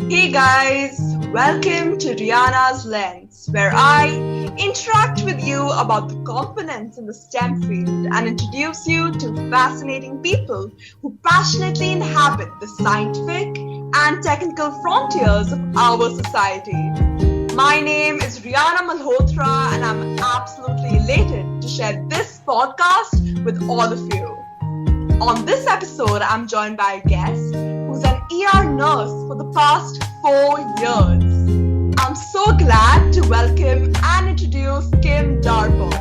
Hey guys, welcome to Rihanna's Lens, where I interact with you about the components in the STEM field and introduce you to fascinating people who passionately inhabit the scientific and technical frontiers of our society. My name is Rihanna Malhotra, and I'm absolutely elated to share this podcast with all of you. On this episode, I'm joined by a guest who's an ER nurse for the past 4 years. I'm so glad to welcome and introduce Kim Darpoh.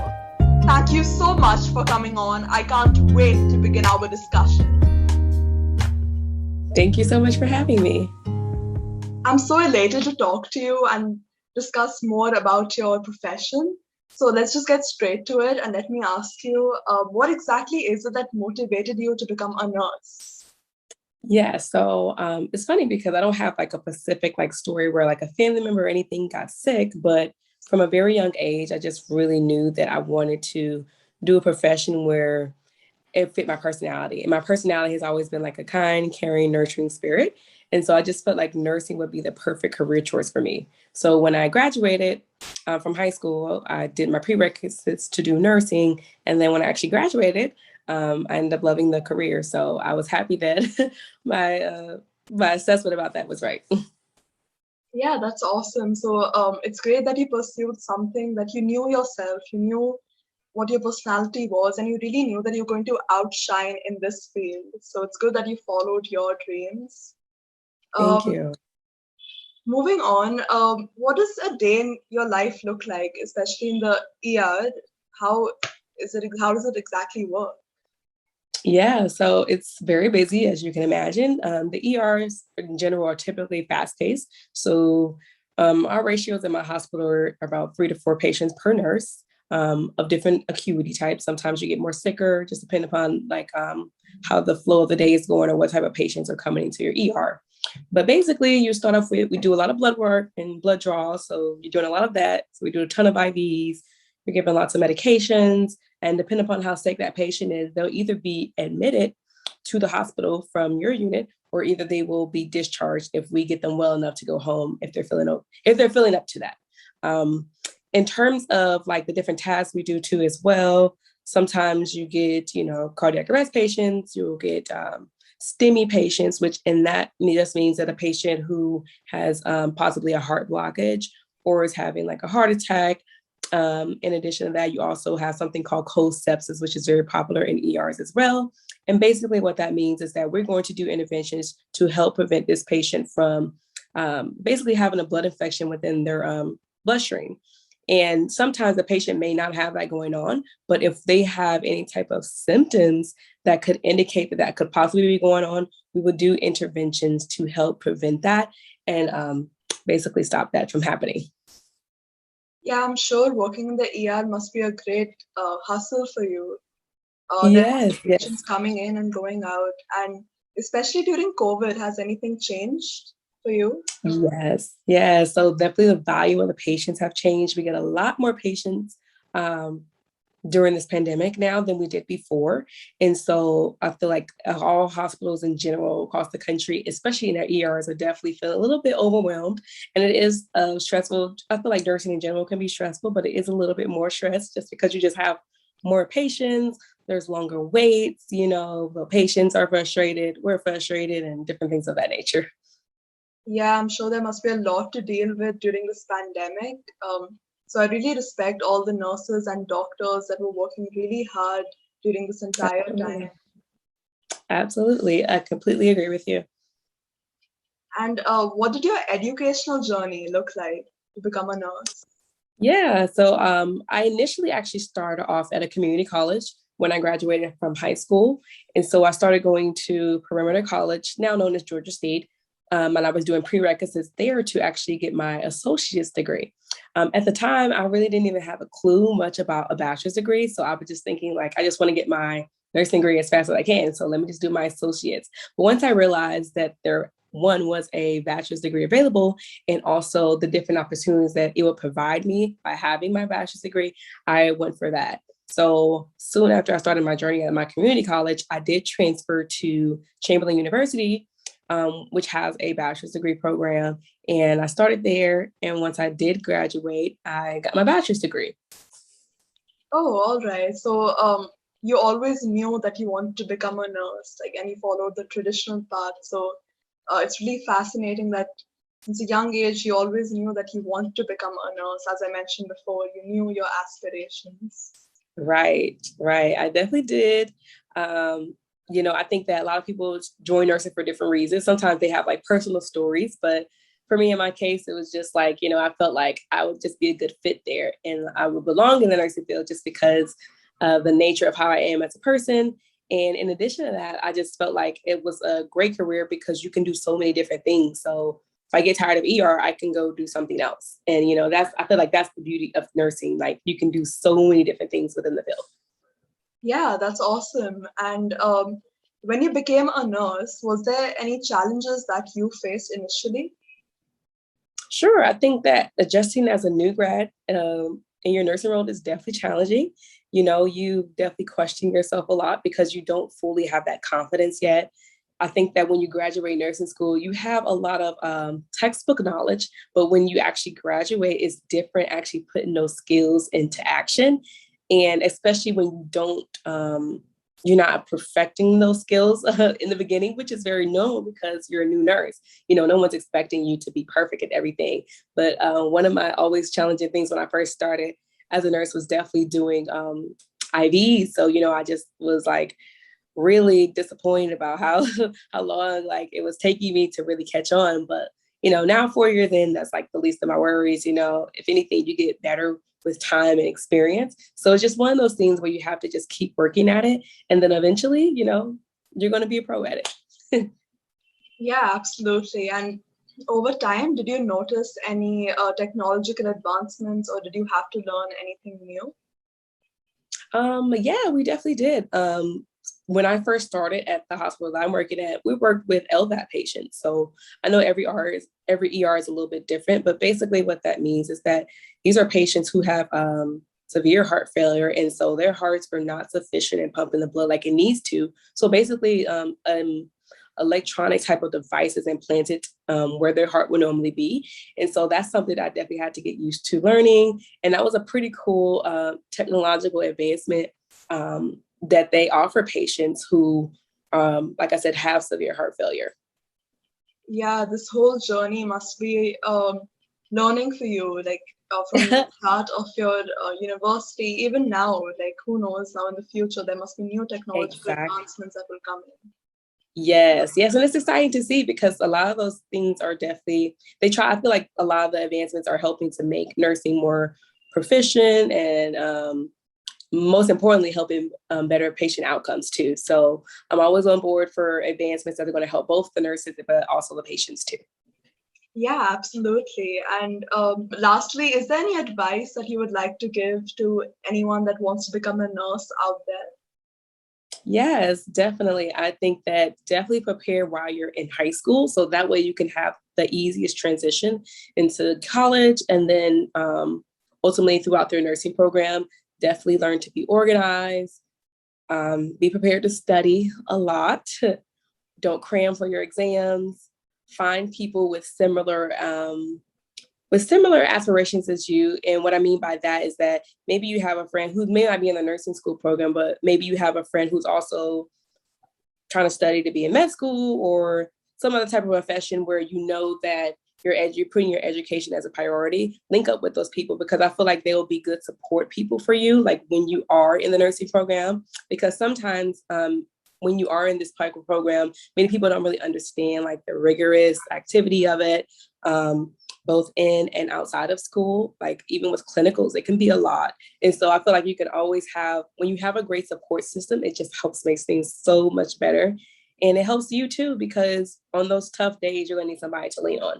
Thank you so much for coming on. I can't wait to begin our discussion. Thank you so much for having me. I'm so elated to talk to you and discuss more about your profession. So let's just get straight to it and let me ask you, what exactly is it that motivated you to become a nurse? Yeah, so it's funny because I don't have like a specific story where like a family member or anything got sick, but from a very young age, I just really knew that I wanted to do a profession where it fit my personality. And my personality has always been like a kind, caring, nurturing spirit. And so I just felt like nursing would be the perfect career choice for me. So when I graduated from high school, I did my prerequisites to do nursing. And then when I actually graduated, I ended up loving the career. So I was happy that my assessment about that was right. Yeah, that's awesome. So it's great that you pursued something that you knew yourself, you knew what your personality was, and you really knew that you're going to outshine in this field. So it's good that you followed your dreams. Thank you. Moving on, what does a day in your life look like, especially in the ER? How How does it exactly work? Yeah, so it's very busy, as you can imagine. The ERs in general are typically fast-paced. So our ratios in my hospital are about 3 to 4 patients per nurse of different acuity types. Sometimes you get more sicker, just depending upon how the flow of the day is going or what type of patients are coming into your ER. But basically, you start off with, we do a lot of blood work and blood draws. So you're doing a lot of that. So we do a ton of IVs. You're given lots of medications. And depending upon how sick that patient is, they'll either be admitted to the hospital from your unit, or either they will be discharged if we get them well enough to go home if they're feeling up to that. In terms of like the different tasks we do too as well, sometimes you get, cardiac arrest patients, you'll get STEMI patients, which in that just means that a patient who has possibly a heart blockage or is having like a heart attack. In addition to that, you also have something called cold sepsis, which is very popular in ERs as well. And basically what that means is that we're going to do interventions to help prevent this patient from basically having a blood infection within their bloodstream. And sometimes the patient may not have that going on, but if they have any type of symptoms that could indicate that that could possibly be going on, we would do interventions to help prevent that and basically stop that from happening. Yeah, I'm sure working in the ER must be a great hustle for you. There must Yes, be patients coming in and going out, and especially during COVID, has anything changed for you? Yes. So definitely the volume of the patients have changed. We get a lot more patients during this pandemic now than we did before. And so I feel like all hospitals in general across the country, especially in their ERs, are definitely feeling a little bit overwhelmed. And it is stressful. I feel like nursing in general can be stressful, but it is a little bit more stress just because you just have more patients. There's longer waits, the patients are frustrated, we're frustrated, and different things of that nature. Yeah, I'm sure there must be a lot to deal with during this pandemic. So I really respect all the nurses and doctors that were working really hard during this entire time. Absolutely. I completely agree with you. And what did your educational journey look like to become a nurse? Yeah, so I initially actually started off at a community college when I graduated from high school. And so I started going to Perimeter College, now known as Georgia State. And I was doing prerequisites there to actually get my associate's degree. At the time, I really didn't even have a clue much about a bachelor's degree. So I was just thinking I just want to get my nursing degree as fast as I can. So let me just do my associates. But once I realized that there was a bachelor's degree available and also the different opportunities that it would provide me by having my bachelor's degree, I went for that. So soon after I started my journey at my community college, I did transfer to Chamberlain University which has a bachelor's degree program. And I started there. And once I did graduate, I got my bachelor's degree. Oh, all right. So you always knew that you wanted to become a nurse, like, and you followed the traditional path. So it's really fascinating that since a young age, you always knew that you wanted to become a nurse. As I mentioned before, you knew your aspirations. Right. I definitely did. I think that a lot of people join nursing for different reasons. Sometimes they have like personal stories, but for me, in my case, it was just like, I felt like I would just be a good fit there and I would belong in the nursing field just because of the nature of how I am as a person. And in addition to that, I just felt like it was a great career because you can do so many different things. So if I get tired of ER, I can go do something else. And, I feel like that's the beauty of nursing. Like you can do so many different things within the field. Yeah, that's awesome. And when you became a nurse, was there any challenges that you faced initially? Sure. I think that adjusting as a new grad in your nursing role is definitely challenging. You definitely question yourself a lot because you don't fully have that confidence yet. I think that when you graduate nursing school, you have a lot of textbook knowledge, but when you actually graduate, it's different actually putting those skills into action. And especially when you don't, you're not perfecting those skills in the beginning, which is very normal because you're a new nurse. No one's expecting you to be perfect at everything. But one of my always challenging things when I first started as a nurse was definitely doing IVs. So, I just was like really disappointed about how long like it was taking me to really catch on. But, now 4 years in, that's like the least of my worries. If anything, you get better with time and experience. So it's just one of those things where you have to just keep working at it. And then eventually, you're going to be a pro at it. Yeah, absolutely. And over time, did you notice any technological advancements or did you have to learn anything new? Yeah, we definitely did. When I first started at the hospital that I'm working at, we worked with LVAD patients. So I know every ER is a little bit different, but basically what that means is that these are patients who have severe heart failure. And so their hearts are not sufficient in pumping the blood like it needs to. So basically an electronic type of device is implanted where their heart would normally be. And so that's something that I definitely had to get used to learning. And that was a pretty cool technological advancement that they offer patients who, like I said, have severe heart failure. Yeah, this whole journey must be learning for you, like from the start of your university, even now, like who knows, now in the future, there must be new technological advancements that will come in. Yes. And it's exciting to see because a lot of those things are definitely, I feel like a lot of the advancements are helping to make nursing more proficient and most importantly, helping better patient outcomes too. So I'm always on board for advancements that are going to help both the nurses, but also the patients too. Yeah, absolutely. And lastly, is there any advice that you would like to give to anyone that wants to become a nurse out there? Yes, definitely. I think that definitely prepare while you're in high school. So that way you can have the easiest transition into college and then ultimately throughout their nursing program. Definitely learn to be organized, be prepared to study a lot, don't cram for your exams, find people with similar aspirations as you. And what I mean by that is that maybe you have a friend who may not be in the nursing school program, but maybe you have a friend who's also trying to study to be in med school or some other type of profession where you know that you're putting your education as a priority. Link up with those people because I feel like they will be good support people for you, like when you are in the nursing program, because sometimes when you are in this type of program, many people don't really understand like the rigorous activity of it, both in and outside of school. Like even with clinicals, it can be a lot. And so I feel like you can always when you have a great support system, it just helps make things so much better. And it helps you too, because on those tough days, you're gonna need somebody to lean on.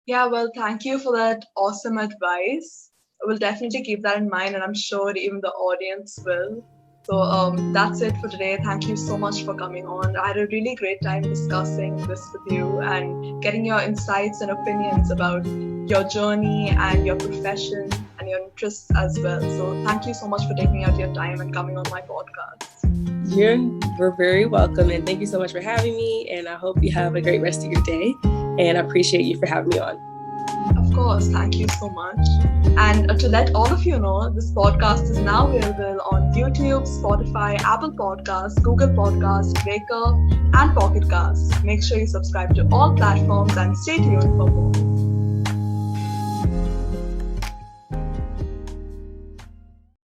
Yeah, well, thank you for that awesome advice. I will definitely keep that in mind, and I'm sure even the audience will. So that's it for today. Thank you so much for coming on. I had a really great time discussing this with you and getting your insights and opinions about your journey and your profession and your interests as well. So thank you so much for taking out your time and coming on my podcast. You're very welcome, and thank you so much for having me, and I hope you have a great rest of your day, and I appreciate you for having me on. Of course, thank you so much. And to let all of you know, this podcast is now available on YouTube, Spotify, Apple Podcasts, Google Podcasts, Breaker, and PocketCast. Make sure you subscribe to all platforms and stay tuned for more.